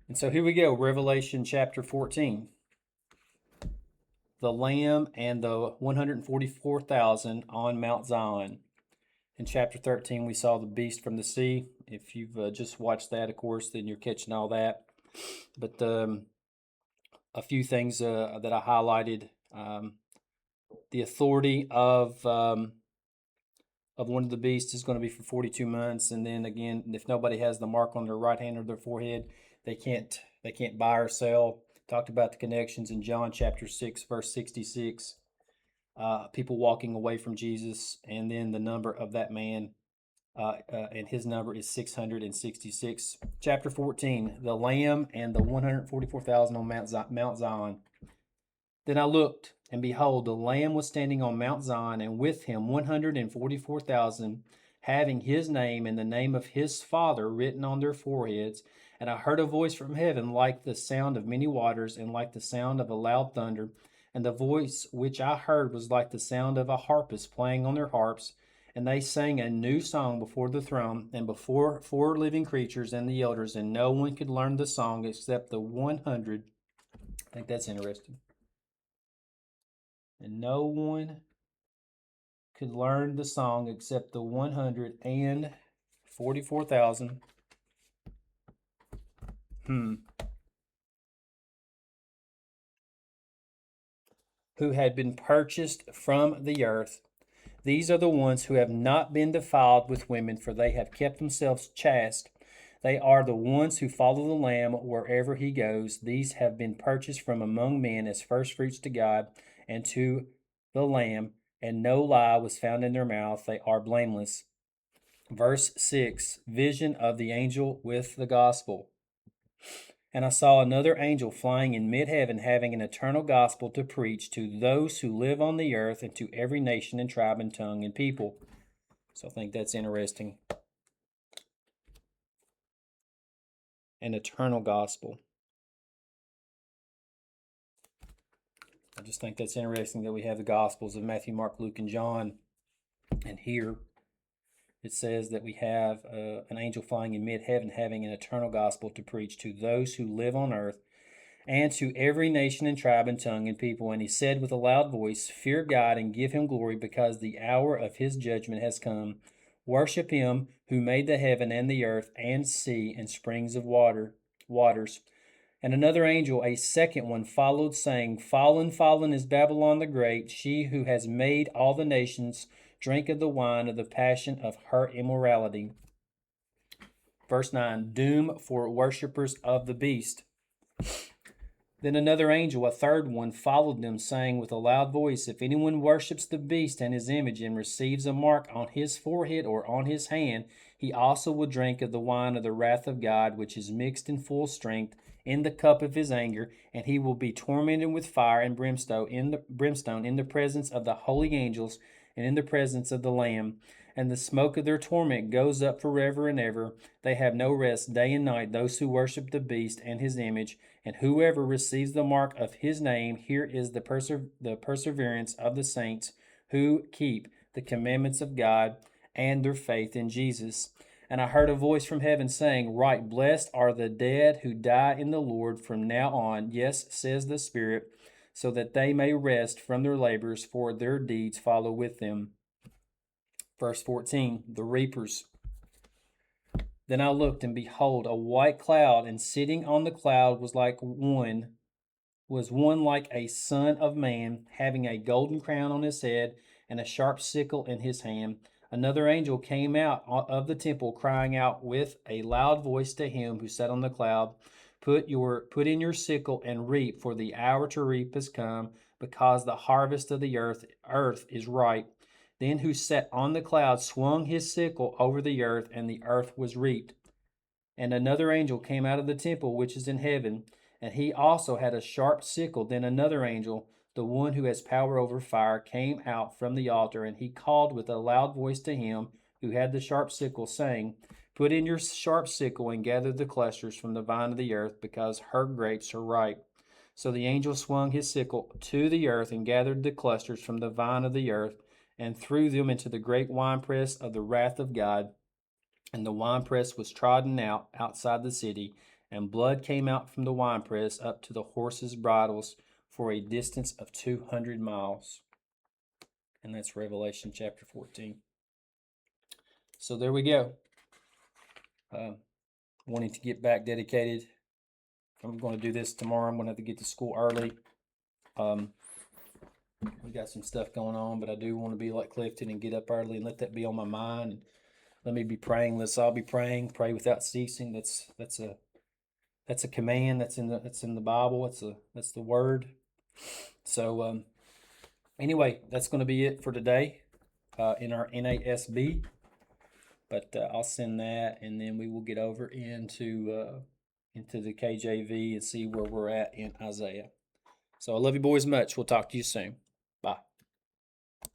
And so here we go, Revelation chapter 14. The Lamb and the 144,000 on Mount Zion. In chapter 13, we saw the beast from the sea. If you've just watched that, of course, then you're catching all that. But a few things that I highlighted. The authority of one of the beasts is going to be for 42 months. And then again, if nobody has the mark on their right hand or their forehead, they can't buy or sell. Talked about the connections in John chapter 6, verse 66. People walking away from Jesus, and then the number of that man, and his number is 666. Chapter 14, the Lamb and the 144,000 on Mount Zion. Then I looked, and behold, the Lamb was standing on Mount Zion, and with him 144,000, having his name and the name of his Father written on their foreheads. And I heard a voice from heaven like the sound of many waters, and like the sound of a loud thunder. And the voice which I heard was like the sound of a harpist playing on their harps. And they sang a new song before the throne, and before four living creatures and the elders, and no one could learn the song except the 100. I think that's interesting. And no one could learn the song except the 144,000. Who had been purchased from the earth. These are the ones who have not been defiled with women, for they have kept themselves chaste. They are the ones who follow the Lamb wherever he goes. These have been purchased from among men as firstfruits to God and to the Lamb, and no lie was found in their mouth. They are blameless. Verse 6, vision of the angel with the gospel. And I saw another angel flying in mid-heaven, having an eternal gospel to preach to those who live on the earth, and to every nation and tribe and tongue and people. So I think that's interesting. An eternal gospel. I just think that's interesting that we have the Gospels of Matthew, Mark, Luke, and John. And here it says that we have an angel flying in mid-heaven, having an eternal gospel to preach to those who live on earth, and to every nation and tribe and tongue and people. And he said with a loud voice, fear God and give him glory, because the hour of his judgment has come. Worship him who made the heaven and the earth and sea and springs of waters. And another angel, a second one, followed, saying, fallen, fallen is Babylon the Great, she who has made all the nations drink of the wine of the passion of her immorality. Verse 9, doom for worshippers of the beast. Then another angel, a third one, followed them, saying with a loud voice, if anyone worships the beast and his image, and receives a mark on his forehead or on his hand, he also will drink of the wine of the wrath of God, which is mixed in full strength in the cup of his anger, and he will be tormented with fire and brimstone in the presence of the holy angels and in the presence of the Lamb. And the smoke of their torment goes up forever and ever. They have no rest day and night, those who worship the beast and his image, and whoever receives the mark of his name. Here is the perseverance of the saints who keep the commandments of God and their faith in Jesus. And I heard a voice from heaven saying, write, blessed are the dead who die in the Lord from now on. Yes, says the Spirit, so that they may rest from their labors, for their deeds follow with them. Verse 14, the reapers. Then I looked, and behold, a white cloud, and sitting on the cloud was one like a son of man, having a golden crown on his head and a sharp sickle in his hand. Another angel came out of the temple, crying out with a loud voice to him who sat on the cloud, put in your sickle and reap, for the hour to reap has come, because the harvest of the earth is ripe. Then who sat on the cloud swung his sickle over the earth, and the earth was reaped. And another angel came out of the temple which is in heaven, and he also had a sharp sickle. Then another angel, the one who has power over fire, came out from the altar, and he called with a loud voice to him who had the sharp sickle, saying, put in your sharp sickle and gather the clusters from the vine of the earth, because her grapes are ripe. So the angel swung his sickle to the earth and gathered the clusters from the vine of the earth, and threw them into the great winepress of the wrath of God. And the winepress was trodden out outside the city, and blood came out from the winepress up to the horses' bridles for a distance of 200 miles. And that's Revelation chapter 14. So there we go. Wanting to get back dedicated. I'm going to do this tomorrow. I'm going to have to get to school early. We got some stuff going on, but I do want to be like Clifton and get up early and let that be on my mind. And let me be praying. Let's all be praying. Pray without ceasing. That's a command. That's in the Bible. That's the word. So anyway, that's going to be it for today in our NASB. But I'll send that, and then we will get over into the KJV and see where we're at in Isaiah. So I love you boys much. We'll talk to you soon.